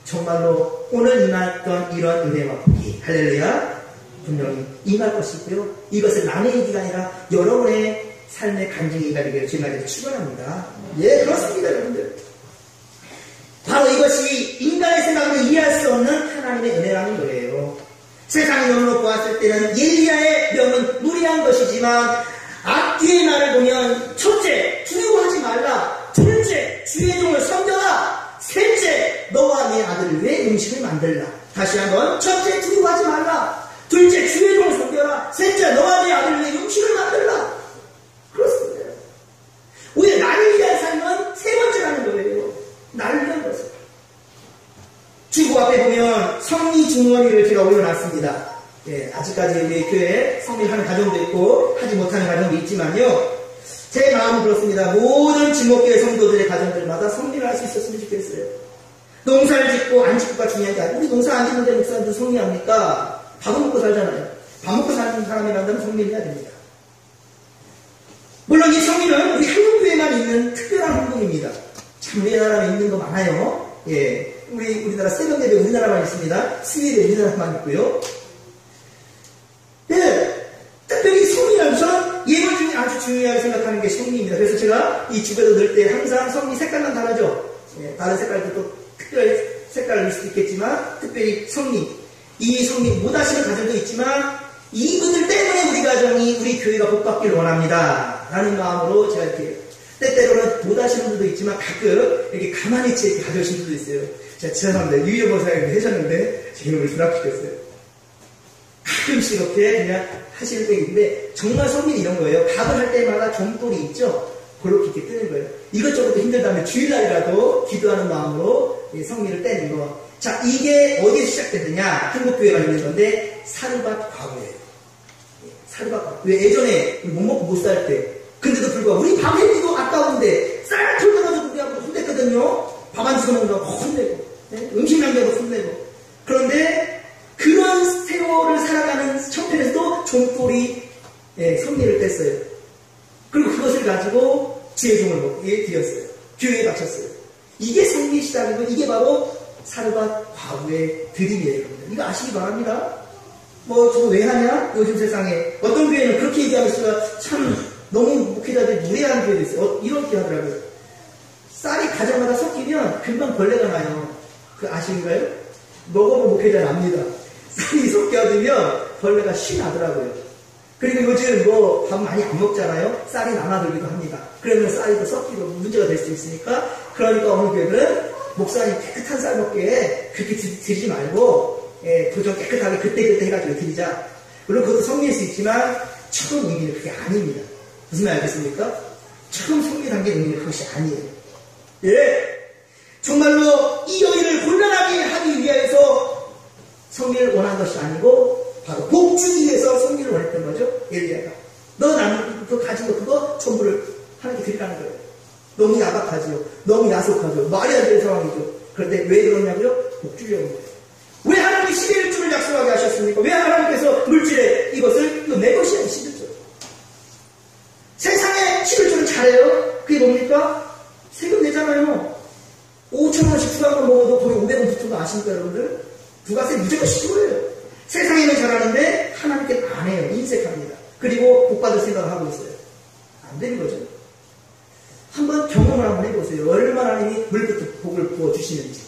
정말로 오늘 임했던 이런 은혜와 복이 할렐루야 분명히 임할 것이고요. 이것을 남의 얘기가 아니라 여러분의 삶의 간증이가 되기를 주님께 축원합니다. 예, 그렇습니다, 여러분들. 바로 이것이 인간의 생각으로 이해할 수 없는 하나님의 은혜라는 거예요. 세상의 눈으로 보았을 때는 엘리야의 명은 무리한 것이지만 앞뒤의 말을 보면 첫째, 두려워하지 말라. 둘째, 주의 종을 섬겨라. 셋째, 너와 내 아들을 위해 음식을 만들라. 다시 한번, 첫째, 두려워하지 말라. 둘째, 주의 종을 섬겨라. 셋째, 너와 내 아들을 위해 음식을 만들라. 그렇습니다. 오히려 나를 위한 삶은 세 번째라는 거예요. 나를 위한 것을. 주보 앞에 보면 성리 중원위를 제가 올려놨습니다. 예, 아직까지 우리 교회에 성리를 하는 가정도 있고 하지 못하는 가정도 있지만요. 제 마음은 그렇습니다. 모든 지목교회 성도들의 가정들마다 성리를 할 수 있었으면 좋겠어요. 농사를 짓고 안 짓고가 중요한 게 아니고 우리 농사 안 짓는데 목사님들 성리합니까? 밥은 먹고 살잖아요. 밥 먹고 사는 사람이란다면 성리를 해야 됩니다. 물론 이 성리는 우리 한국교회만 있는 특별한 행동입니다. 참 우리나라에 있는 거 많아요. 예, 우리나라 새벽예배 우리나라만 있습니다. 수요일에 우리나라만 있고요. 예, 특별히 성리는 우선 예물 중에 아주 중요하게 생각하는 게 성리입니다. 그래서 제가 이 주배도 넣을 때 항상 성리 색깔만 다르죠. 예, 다른 색깔도 또 특별히 색깔을 넣을 수도 있겠지만 특별히 성리, 이 성리 못 하시는 가정도 있지만 이분들 때문에 우리 가정이 우리 교회가 복받기를 원합니다 라는 마음으로 제가 이렇게 때때로는 못 하시는 분들도 있지만 가끔 이렇게 가만히 이렇게 가져오신 분도 있어요. 제가 지난번에 유효보사님이 하셨는데 제 이름을 드랍시켰어요. 가끔씩 이렇게 그냥 하시는 때 있는데 정말 성리는 이런 거예요. 밥을 할 때마다 종돌이 있죠. 그렇게 이렇게 뜨는 거예요. 이것저것 힘들다면 주일날이라도 기도하는 마음으로 성리를 떼는 거. 자, 이게 어디에 시작됐느냐? 한국교회가 있는 건데 사르밧 과부예요. 사르밧 과부. 왜 예전에 못 먹고 못 살 때 근데도 불구하고 우리 밥 해기도 아까운데 쌀 털어가지고 우리하고 혼냈거든요. 밥 안 주워 먹는다고 혼내고 음식 남겨도 혼내고. 그런데 그런 세월을 살아가는 형편에서도 종돌이 성리를 뗐어요. 그리고 그것을 가지고 주의 종을 먹기에 드렸어요. 교회에 바쳤어요. 이게 성리의 시작이고 이게 바로 사르밧 과부의 드림이에요. 이거 아시기 바랍니다. 뭐 저거 왜 하냐? 요즘 세상에 어떤 교회는 그렇게 얘기하는 수가 참 너무 목회자들이 무례한 교회도 있어요. 이렇게 하더라고요. 쌀이 가정마다 섞이면 금방 벌레가 나요. 그 아시는가요? 먹어본 목회자 납니다. 쌀이 섞여들면 벌레가 씨 나더라고요. 그리고 요즘 뭐 밥 많이 안 먹잖아요. 쌀이 남아들기도 합니다. 그러면 쌀이 또 섞이고 문제가 될 수 있으니까 그러니까 어느 교회는 목사님 깨끗한 쌀 먹게 그렇게 드리지 말고 도전 깨끗하게 그때그때 해가지고 드리자. 물론 그것도 성리일 수 있지만 처음 의미는 그게 아닙니다. 무슨 말 알겠습니까? 처음 성리 단계 의미는 그것이 아니에요. 예, 정말로 이 여인을 곤란하게 하기 위해서 성리를 원한 것이 아니고 바로 복주기 위해서 성리를 원했던 거죠. 엘리야가 너 나는 그거 가진 거 그거 전부를 하나님께 드리라는 거예요. 너무 야박하죠. 너무 야속하죠. 말이 안 되는 상황이죠. 그런데 왜 그러냐고요? 복주려는 거예요. 왜 하나님이 11조를 약속하게 하셨습니까? 왜 하나님께서 물질에 이것을 이거 내 것이 아닌 11조. 세상에 11조는 잘해요. 그게 뭡니까? 세금 내잖아요. 5,000원씩 수강을 먹어도 거의 500원 붙은 거 아십니까 여러분들? 부가세 무조건 15예요. 세상에는 잘하는데 하나님께 안 해요. 인색합니다. 그리고 복 받을 생각을 하고 있어요. 안 되는 거죠. 한번 경험을 한번 해보세요. 얼마나 하나님이 물부터 복을 부어주시는지.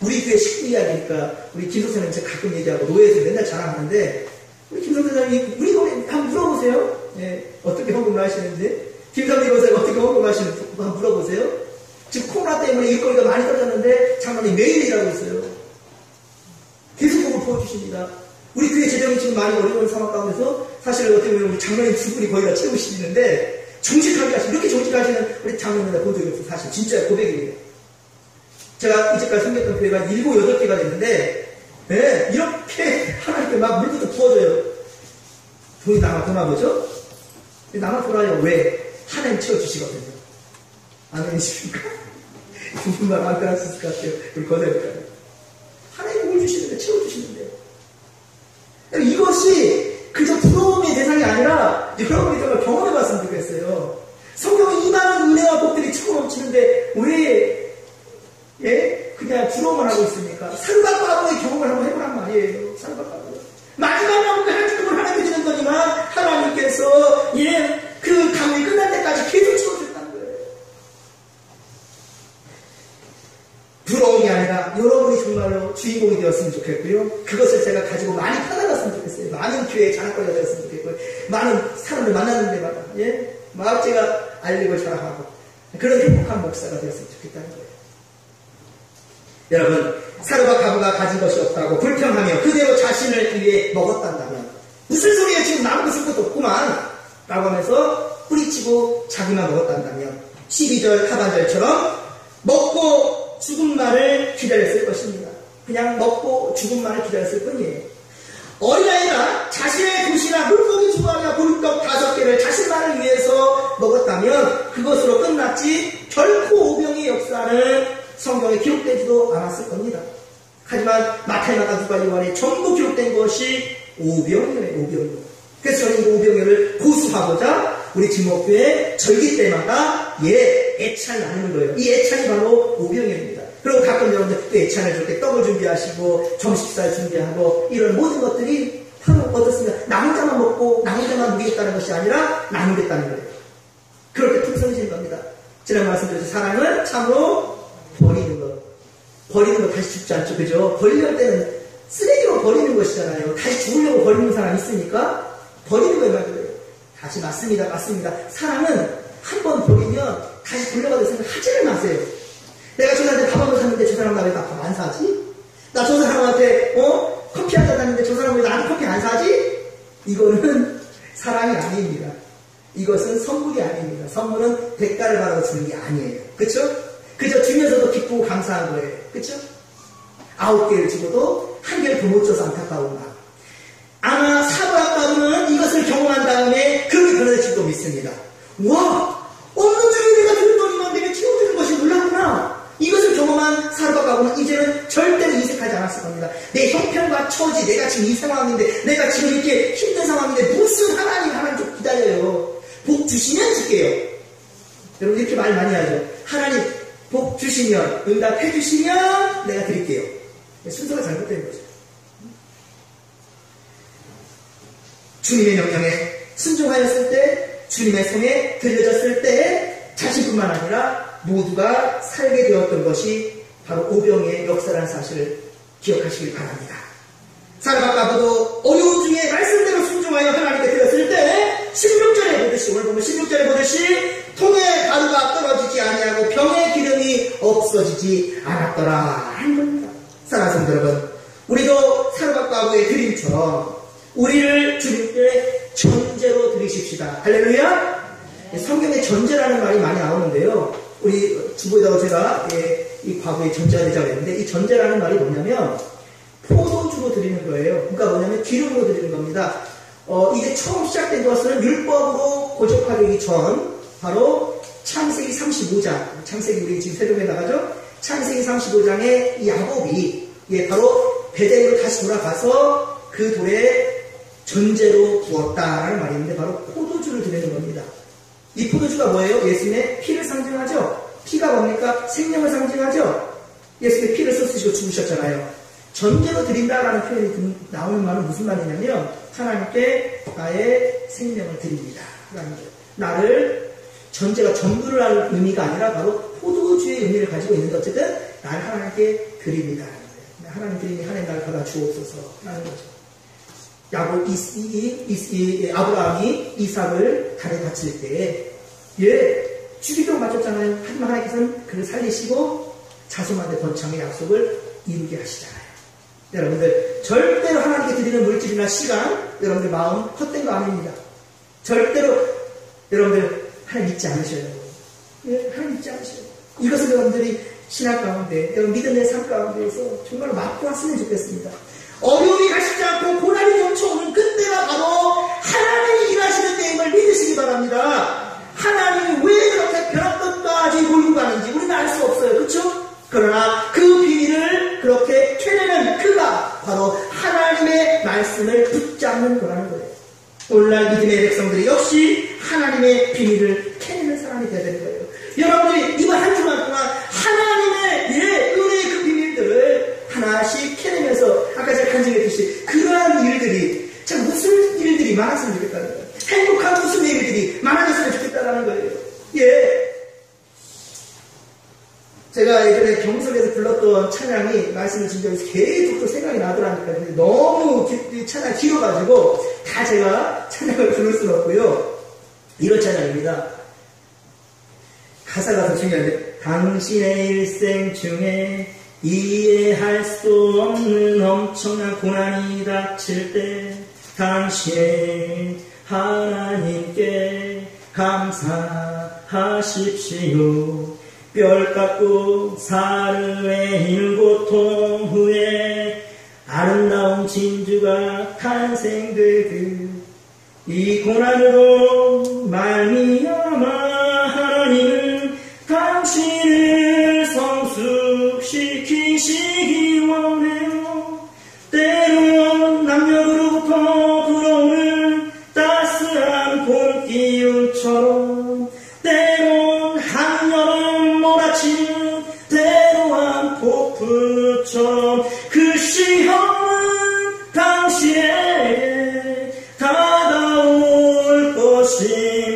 우리 교회 식구 이야기니까 우리 김성사님 제가 가끔 얘기하고 노예에서 맨날 자랑하는데 우리 김성사님이 우리 노래 한번 물어보세요. 예, 어떻게 헌금을 하시는지. 김성리 교사님 어떻게 헌금을 하시는지 한번 물어보세요. 지금 코로나 때문에 일거리가 많이 떨어졌는데 장로님 매일 일하고 있어요. 계속 복을 부어주십니다. 우리 교회 재정이 지금 많이 어려운 상황 가운데서 사실 어떻게 보면 우리 장로님 두 분이 거의 다 채우시는데 정직하게 하시는, 이렇게 정직하시는 우리 장로님들 본 적이 없어요. 사실 진짜 고백이에요. 제가 이제까지 섬겼던 교회가 7, 8개가 됐는데 네, 이렇게 하나님께 막 물부터 부어줘요. 돈이 남아 보죠? 남아 돌아요. 왜? 하나님 채워주시거든요. 아멘이십니까? 두 분만 안 따라 수 있을 것 같아요. 우리 거절할까요? 하나님 복을 주시는데 채워주시는데 이것이 그저 부러움의 대상이 아니라 여러분이 정말 경험해봤으면 좋겠어요. 성경에 이 많은 은혜와 복들이 차고 넘치는데 왜 그냥 부러움만 하고 있습니까? 사르밧 과부의 경험을 한번 해보란 말이에요. 사르밧 과부. 마지막 남은 한쪽을 하나님께 주는 거지만 하나님께서 그 강이 끝날 때까지 계속 채워줬다는 거예요. 부러움이 아니라 여러분이 정말로 주인공이 되었으면 좋겠고요. 그것을 제가 가지고 많이 퍼나갔으면 좋겠어요. 많은 교회의 자랑거리가 되었으면 좋겠고요. 많은 사람을 만나는 데마다 막 제가 알리고 자랑하고 그런 행복한 목사가 되었으면 좋겠다는 거예요. 여러분, 사르밧 과부가 가진 것이 없다고 불평하며 그대로 자신을 위해 먹었단다면 무슨 소리야, 지금 남은 것을 것도 없구만 라고 하면서 뿌리치고 자기만 먹었단다면 12절 하반절처럼 먹고 죽은 말을 기다렸을 것입니다. 그냥 먹고 죽은 말을 기다렸을 뿐이에요. 어린아이가 자신의 굿이나 물고기 2마리나 굴떡 5개를 자신만을 위해서 먹었다면 그것으로 끝났지 결코 오병의 역사는 성경에 기록되지도 않았을 겁니다. 하지만 마태나 마가누가 요한에 전부 기록된 것이 오병이에요. 오병이. 그래서 저는 이 오병이를 고수하고자 우리 지목교회 절기 때마다 애찬 나누는 거예요. 이 애찬이 바로 오병이입니다. 그리고 가끔 여러분들 또 애찬을 줄 때 떡을 준비하시고 점심식사를 준비하고 이런 모든 것들이 바로 어떻습니까? 나 혼자만 먹고 나 혼자만 누리겠다는 것이 아니라 나누겠다는 거예요. 그럴 때 풍성해지는 겁니다. 지난 말씀드렸죠. 사랑은 참으로 버리는 것. 버리는 거 다시 죽지 않죠. 그죠? 버리려는 때는 쓰레기로 버리는 것이잖아요. 다시 죽으려고 버리는 사람 있습니까? 버리는 거예요, 말이에요. 다시 맞습니다. 맞습니다. 사랑은 한 번 버리면 다시 돌려받을 생각 하지를 마세요. 내가 저 사람한테 밥 한 번 샀는데 저 사람 나왜 나 밥 안 사지? 나 저 사람한테 커피 한 잔 샀는데 저 사람 왜 나한테 커피 안 사지? 이거는 사랑이 아닙니다. 이것은 선물이 아닙니다. 선물은 대가를 받아서 주는 게 아니에요. 그쵸? 그저 주면서도 기쁘고 감사한 거예요. 그쵸? 9개를 주고도 1개를 더 못 줘서 안타까운 마음. 아마 사르밧 과부는 이것을 경험한 다음에 그렇게 변화될지도 믿습니다. 와! 없는 중에 내가 들은 돈이면 내가 채워주는 것이 놀랐구나. 이것을 경험한 사르밧 과부는 이제는 절대로 이색하지 않았을 겁니다. 내 형편과 처지, 내가 지금 이 상황인데, 내가 지금 이렇게 힘든 상황인데 무슨 하나님 좀 기다려요. 복 주시면 줄게요. 여러분 이렇게 말 많이 하죠. 하나님 복 주시면, 응답해 주시면 내가 드릴게요. 순서가 잘못된 거죠. 주님의 명령에 순종하였을 때, 주님의 손에 들려졌을 때 자신뿐만 아니라 모두가 살게 되었던 것이 바로 오병의 역사라는 사실을 기억하시길 바랍니다. 사르밧 과부도 어려운 중에 말씀대로 순종하여 하나님께 드렸을 때 16절에 보듯이, 오늘 보면 16절에 보듯이 통에 가루가 떨어지지 아니하고 병의 기름이 없어지지 않았더라 하는 겁니다. 사랑하는 성도 여러분, 우리도 사르밧 과부의 드림처럼 우리를 주님께 전제로 드리십시다. 할렐루야. 성경에 전제라는 말이 많이 나오는데요. 우리 주보에다가 제가 이 과부의 전제가 되자고 했는데, 이 전제라는 말이 뭐냐면 포도주로 드리는 거예요. 그러니까 뭐냐면 기름으로 드리는 겁니다. 이게 처음 시작된 것은 율법으로 고접하기 전 바로 창세기 35장, 창세기 우리 지금 새벽에 나가죠? 창세기 35장의 이 야곱이 바로 베델로 다시 돌아가서 그 돌에 전제로 부었다라는 말이 있는데 바로 포도주를 드리는 겁니다. 이 포도주가 뭐예요? 예수님의 피를 상징하죠? 피가 뭡니까? 생명을 상징하죠? 예수님의 피를 쏟으시고 죽으셨잖아요. 전제로 드린다라는 표현이 나오는 말은 무슨 말이냐면 하나님께 나의 생명을 드립니다. 나를 전제가 전부를 하는 의미가 아니라 바로 포도주의 의미를 가지고 있는데 어쨌든 나를 하나님께 드립니다. 하나님 드리니 하나님 나를 받아 주옵소서 라는 거죠. 아브라함이 이삭을 달에 바칠 때 죽이려고 맞췄잖아요. 하지만 하나님께서는 그를 살리시고 자손한테 번창의 약속을 이루게 하시잖아요. 여러분들 절대로 하나님께 드리는 물질이나 시간, 여러분들 마음 헛된 거 아닙니다. 절대로 여러분들 하나님 잊지 않으셔요. 하나님 잊지 않으셔요. 이것을 여러분들이 신앙 가운데, 여러분 믿음의 삶 가운데에서 정말 맡고 왔으면 좋겠습니다. 어려움이 가시지 않고 고난이 넘쳐오는 그때가 바로 하나님이 일하시는 때임을 믿으시기 바랍니다. 하나님이 왜 그렇게 벼락끝까지 몰고 가는지 우리는 알 수 없어요. 그렇죠? 그러나 그 비밀을 그렇게 캐내는 그가 바로 하나님의 말씀을 붙잡는 거라는 거예요. 오늘날 믿음의 백성들이 역시 하나님의 비밀을 캐내는 사람이 되어야 되는 거예요. 여러분들이 이번 한 주간 동안 하나님의 은혜의 그 비밀들을 하나씩 캐내면서 아까 제가 간증했듯이 그러한 일들이 참 무슨 일들이 많았으면 좋겠다는 거예요. 행복한 무슨 일들이 많아졌으면 좋겠다는 거예요. 제가 예전에 경석에서 불렀던 찬양이 말씀을 진정해서 계속 또 생각이 나더라니까요. 근데 너무 찬양이 길어가지고 다 제가 찬양을 부를 수는 없고요. 이런 찬양입니다. 가사가 더 중요한데, 당신의 일생 중에 이해할 수 없는 엄청난 고난이 닥칠 때 당신의 하나님께 감사하십시오. 뼈를 깎고 살을 내는 고통 후에 아름다운 진주가 탄생되듯 이 고난으로 말미암아 하나님은 당신을 성숙시키시기 원해요. 때론 남녀로부터 불어오는 따스한 봄 기운처럼, 때론 한여름 몰아치는 때로한 폭풍처럼 그 시험은 당신에게 다가올 것입니다.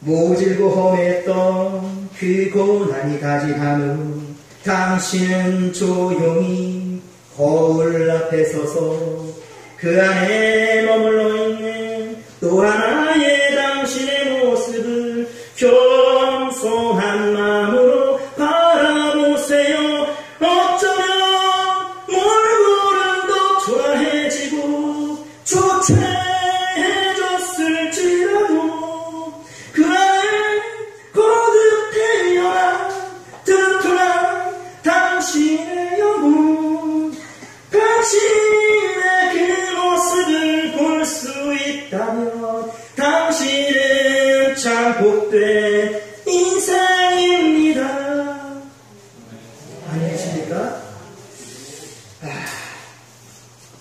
모질고 험했던 그 고난이 다지한 후 당신은 조용히 거울 앞에 서서 그 안에 머물러 있는 또 하나의 당신의 모습을 겸손한 마음으로 바라보세요. 어쩌면 몰골은 더 초라해지고 초췌해졌을지라도 그 안에 거듭 태어난 튼튼한 당신의 영혼, 당신의 그 모습을 볼 수 있다면 당신은 참 복된 인생입니다. 아니십니까?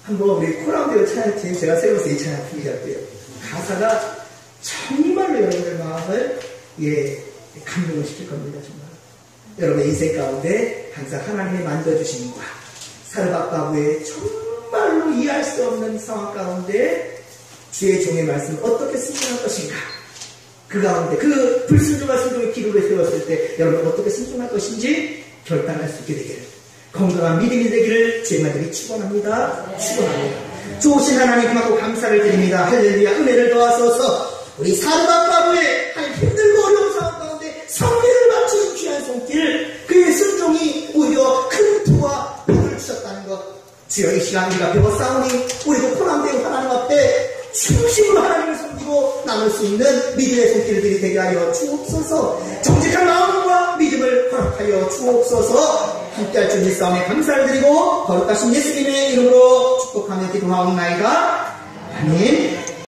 한번 우리 코랑대교 찬양팀 제가 세워서 이 찬양 부르셨고요. 가사가 정말로 여러분의 마음을 감동을 시킬 겁니다. 정말 여러분의 인생 가운데 항상 하나님의 만져주심과 사르밧바구의 정말로 이해할 수 없는 상황 가운데 주의 종의 말씀을 어떻게 순종할 것인가, 그 가운데 그 불순종과 순종의 기로를 세웠을 때 여러분 어떻게 순종할 것인지 결단할 수 있게 되기를, 건강한 믿음이 되기를 주님들이 축원합니다. 축원합니다. 좋으신 하나님 그만큼 감사를 드립니다. 할렐루야. 은혜를 도와서서 우리 사르밧바구의 힘들고 어려운 상황 가운데 성례를 바치는 귀한 손길, 그의 순종이 오히려 큰 부와 복을 주셨다는 것, 주여 이 시간 우리가 배워싸우니 우리도 코랑대교 하나님 앞에 중심으로 하나님을 섬기고 나눌 수 있는 믿음의 손길들이 되게 하여 주옵소서. 정직한 마음과 믿음을 허락하여 주옵소서. 함께할 주님 싸움에 감사를 드리고 거룩하신 예수님의 이름으로 축복하며 기도하옵나이다. 아멘.